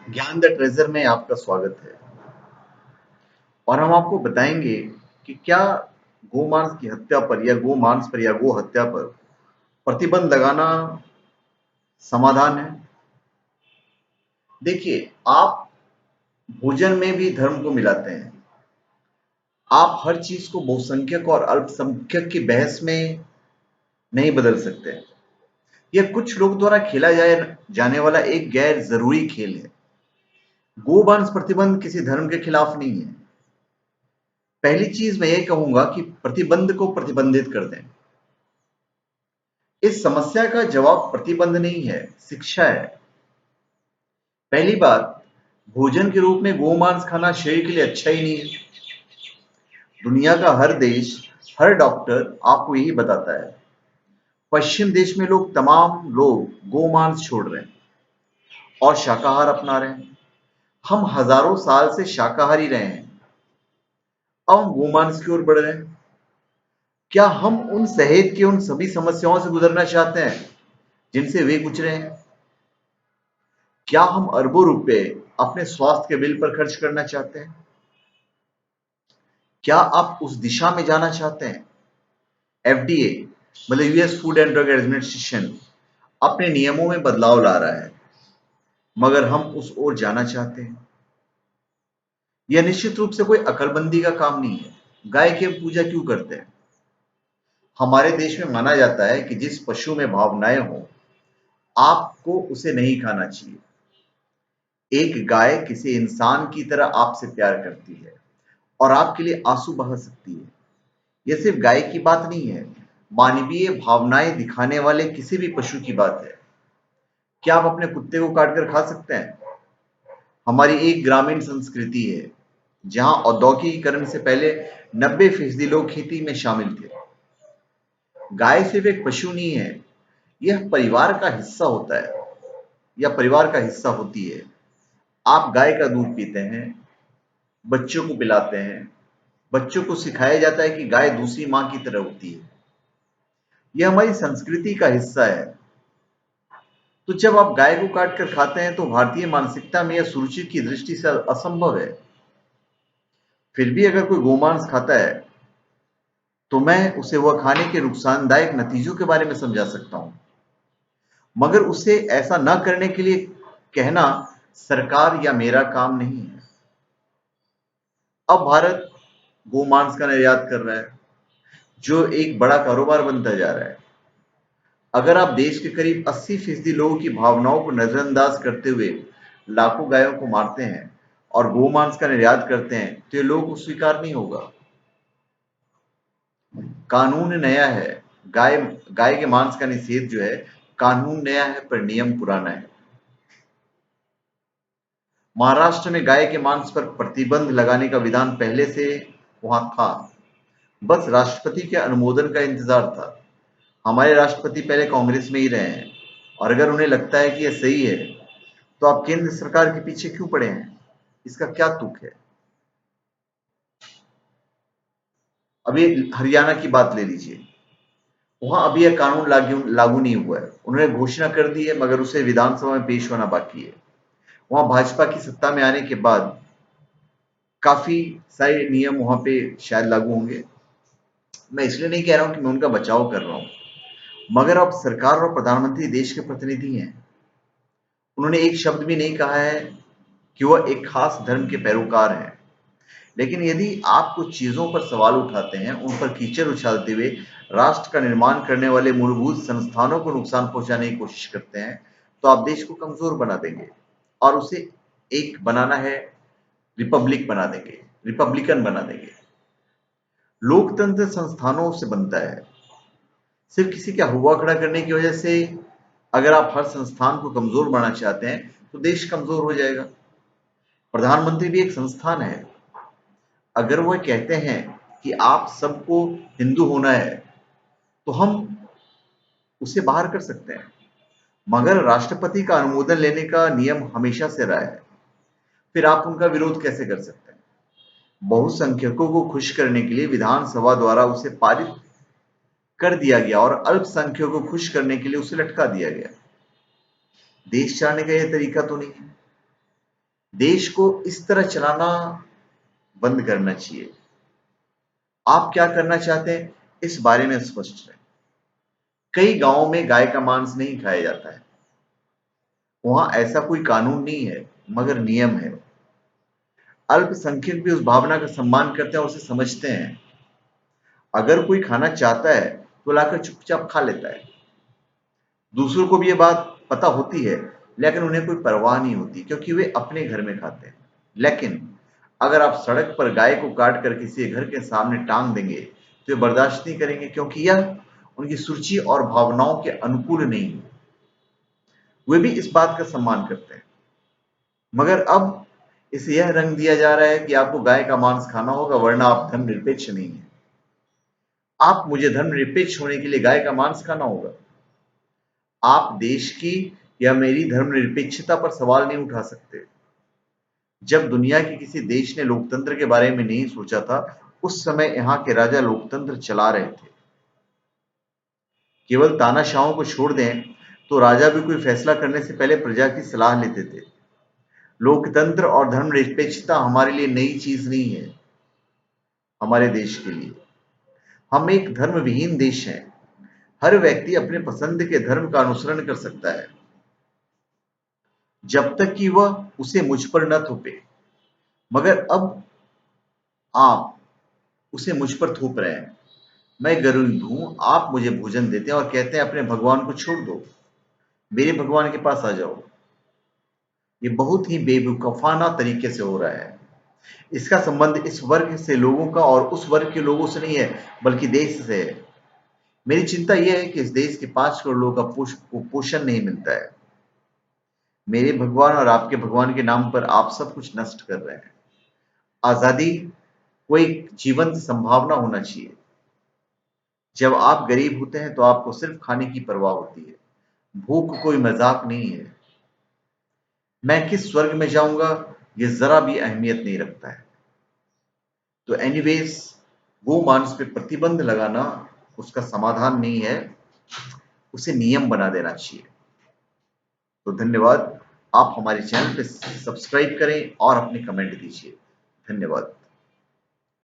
ज्ञान the treasure में आपका स्वागत है और हम आपको बताएंगे कि क्या गोमांस की हत्या पर या गोमांस पर या गो हत्या पर प्रतिबंध लगाना समाधान है। देखिए, आप भोजन में भी धर्म को मिलाते हैं। आप हर चीज को बहुसंख्यक और अल्पसंख्यक की बहस में नहीं बदल सकते। यह कुछ लोग द्वारा खेला जाने वाला एक गैर जरूरी खेल है। गोमांस प्रतिबंध किसी धर्म के खिलाफ नहीं है। पहली चीज मैं ये कहूंगा कि प्रतिबंध को प्रतिबंधित कर दें। इस समस्या का जवाब प्रतिबंध नहीं है, शिक्षा है। पहली बात, भोजन के रूप में गोमांस खाना शरीर के लिए अच्छा ही नहीं है। दुनिया का हर देश, हर डॉक्टर आपको यही बताता है। पश्चिम देश में तमाम लोग गोमांस छोड़ रहे हैं और शाकाहार अपना रहे हैं। हम हजारों साल से शाकाहारी रहे हैं, अब हम गोमांस की ओर बढ़ रहे हैं। क्या हम उन सेहत की उन सभी समस्याओं से गुजरना चाहते हैं जिनसे वे गुजरे हैं? क्या हम अरबों रुपए अपने स्वास्थ्य के बिल पर खर्च करना चाहते हैं? क्या आप उस दिशा में जाना चाहते हैं? एफडीए मतलब US food and drug administration अपने नियमों में बदलाव ला रहा है, मगर हम उस ओर जाना चाहते हैं। यह निश्चित रूप से कोई अकलमंदी का काम नहीं है। गाय की हम पूजा क्यों करते हैं? हमारे देश में माना जाता है कि जिस पशु में भावनाएं हों, आपको उसे नहीं खाना चाहिए। एक गाय किसी इंसान की तरह आपसे प्यार करती है और आपके लिए आंसू बहा सकती है। यह सिर्फ गाय की बात नहीं है, मानवीय भावनाएं दिखाने वाले किसी भी पशु की बात है। क्या आप अपने कुत्ते को काट कर खा सकते हैं? हमारी एक ग्रामीण संस्कृति है जहां औद्योगिकीकरण से पहले 90% लोग खेती में शामिल थे। गाय सिर्फ एक पशु नहीं है, यह परिवार का हिस्सा होता है या परिवार का हिस्सा होती है। आप गाय का दूध पीते हैं, बच्चों को पिलाते हैं। बच्चों को सिखाया जाता है कि गाय दूसरी मां की तरह होती है। यह हमारी संस्कृति का हिस्सा है। तो जब आप गाय को काट कर खाते हैं तो भारतीय मानसिकता में यह सुरुचि की दृष्टि से असंभव है। फिर भी अगर कोई गोमांस खाता है तो मैं उसे वह खाने के नुकसानदायक नतीजों के बारे में समझा सकता हूं, मगर उसे ऐसा न करने के लिए कहना सरकार या मेरा काम नहीं है। अब भारत गोमांस का निर्यात कर रहा है, जो एक बड़ा कारोबार बनता जा रहा है। अगर आप देश के करीब 80% लोगों की भावनाओं को नजरअंदाज करते हुए लाखों गायों को मारते हैं और गोमांस का निर्यात करते हैं, तो ये लोगों को स्वीकार नहीं होगा। कानून नया है, गाय गाय के मांस का निषेध जो है, कानून नया है पर नियम पुराना है। महाराष्ट्र में गाय के मांस पर प्रतिबंध लगाने का विधान पहले से वहां था, बस राष्ट्रपति के अनुमोदन का इंतजार था। हमारे राष्ट्रपति पहले कांग्रेस में ही रहे हैं और अगर उन्हें लगता है कि यह सही है तो आप केंद्र सरकार के पीछे क्यों पड़े हैं? इसका क्या तुक है? अभी हरियाणा की बात ले लीजिए, वहां अभी यह कानून लागू लागू नहीं हुआ है। उन्होंने घोषणा कर दी है मगर उसे विधानसभा में पेश होना बाकी है। वहां भाजपा की सत्ता में आने के बाद काफी सारे नियम वहां पे शायद लागू होंगे। मैं इसलिए नहीं कह रहा हूं कि मैं उनका बचाव कर रहा हूं, मगर अब सरकार और प्रधानमंत्री देश के प्रतिनिधि हैं। उन्होंने एक शब्द भी नहीं कहा है कि वह एक खास धर्म के पैरोकार हैं। लेकिन यदि आप कुछ चीजों पर सवाल उठाते हैं, उन पर कीचड़ उछालते हुए राष्ट्र का निर्माण करने वाले मूलभूत संस्थानों को नुकसान पहुंचाने की कोशिश करते हैं, तो आप देश को कमजोर बना देंगे और उसे एक बनाना है, रिपब्लिक बना देंगे, रिपब्लिकन बना देंगे। लोकतंत्र संस्थानों से बनता है। सिर्फ किसी का हुआ खड़ा करने की वजह से अगर आप हर संस्थान को कमजोर बनाना चाहते हैं तो देश कमजोर हो जाएगा। प्रधानमंत्री भी एक संस्थान है। अगर वह कहते हैं कि आप सबको हिंदू होना है तो हम उसे बाहर कर सकते हैं, मगर राष्ट्रपति का अनुमोदन लेने का नियम हमेशा से रहा है। फिर आप उनका विरोध कैसे कर सकते हैं? बहुसंख्यकों को खुश करने के लिए विधानसभा द्वारा उसे पारित कर दिया गया और अल्पसंख्यकों को खुश करने के लिए उसे लटका दिया गया। देश चलाने का यह तरीका तो नहीं है। देश को इस तरह चलाना बंद करना चाहिए। आप क्या करना चाहते हैं, इस बारे में स्पष्ट रहें। कई गांवों में गाय का मांस नहीं खाया जाता है। वहां ऐसा कोई कानून नहीं है, मगर नियम है। अल्पसंख्यक भी उस भावना का सम्मान करते हैं और उसे समझते हैं। अगर कोई खाना चाहता है तो लाकर चुपचाप खा लेता है। दूसरों को भी ये बात पता होती है, लेकिन उन्हें कोई परवाह नहीं होती, क्योंकि वे अपने घर में खाते हैं। लेकिन अगर आप सड़क पर गाय को काट कर किसी घर के सामने टांग देंगे तो वे बर्दाश्त नहीं करेंगे, क्योंकि यह उनकी सूची और भावनाओं के अनुकूल नहीं है। वे भी इस बात का सम्मान करते हैं, मगर अब इसे यह रंग दिया जा रहा है कि आपको गाय का मांस खाना होगा, वरना आप धर्मनिरपेक्ष नहीं है। आप मुझे धर्मनिरपेक्ष होने के लिए गाय का मांस खाना होगा। आप देश की या मेरी धर्मनिरपेक्षता पर सवाल नहीं उठा सकते। जब दुनिया के किसी देश ने लोकतंत्र के बारे में नहीं सोचा था, उस समय यहाँ के राजा लोकतंत्र चला रहे थे। केवल तानाशाहों को छोड़ दें तो राजा भी कोई फैसला करने से पहले प्रजा की सलाह लेते थे। लोकतंत्र और धर्मनिरपेक्षता हमारे लिए नई चीज नहीं है। हमारे देश के लिए हम एक धर्म विहीन देश हैं। हर व्यक्ति अपने पसंद के धर्म का अनुसरण कर सकता है, जब तक कि वह उसे मुझ पर न थोपे। मगर अब आप उसे मुझ पर थोप रहे हैं। मैं गरीब हूं, आप मुझे भोजन देते हैं और कहते हैं अपने भगवान को छोड़ दो, मेरे भगवान के पास आ जाओ। ये बहुत ही बेवकूफाना तरीके से हो रहा है। इसका संबंध इस वर्ग से लोगों का और उस वर्ग के लोगों से नहीं है, बल्कि देश से है। मेरी चिंता यह है कि इस देश के 5 करोड़ लोगों का पोषण नहीं मिलता है। मेरे भगवान और आपके भगवान के नाम पर आप सब कुछ नष्ट कर रहे हैं। आजादी को एक जीवंत संभावना होना चाहिए। जब आप गरीब होते हैं तो आपको सिर्फ खाने की परवाह होती है। भूख कोई मजाक नहीं है। मैं किस स्वर्ग में जाऊंगा, ये जरा भी अहमियत नहीं रखता है। तो एनीवेज, गोमांस पे प्रतिबंध लगाना उसका समाधान नहीं है, उसे नियम बना देना चाहिए। तो धन्यवाद। आप हमारे चैनल पे सब्सक्राइब करें और अपने कमेंट दीजिए। धन्यवाद।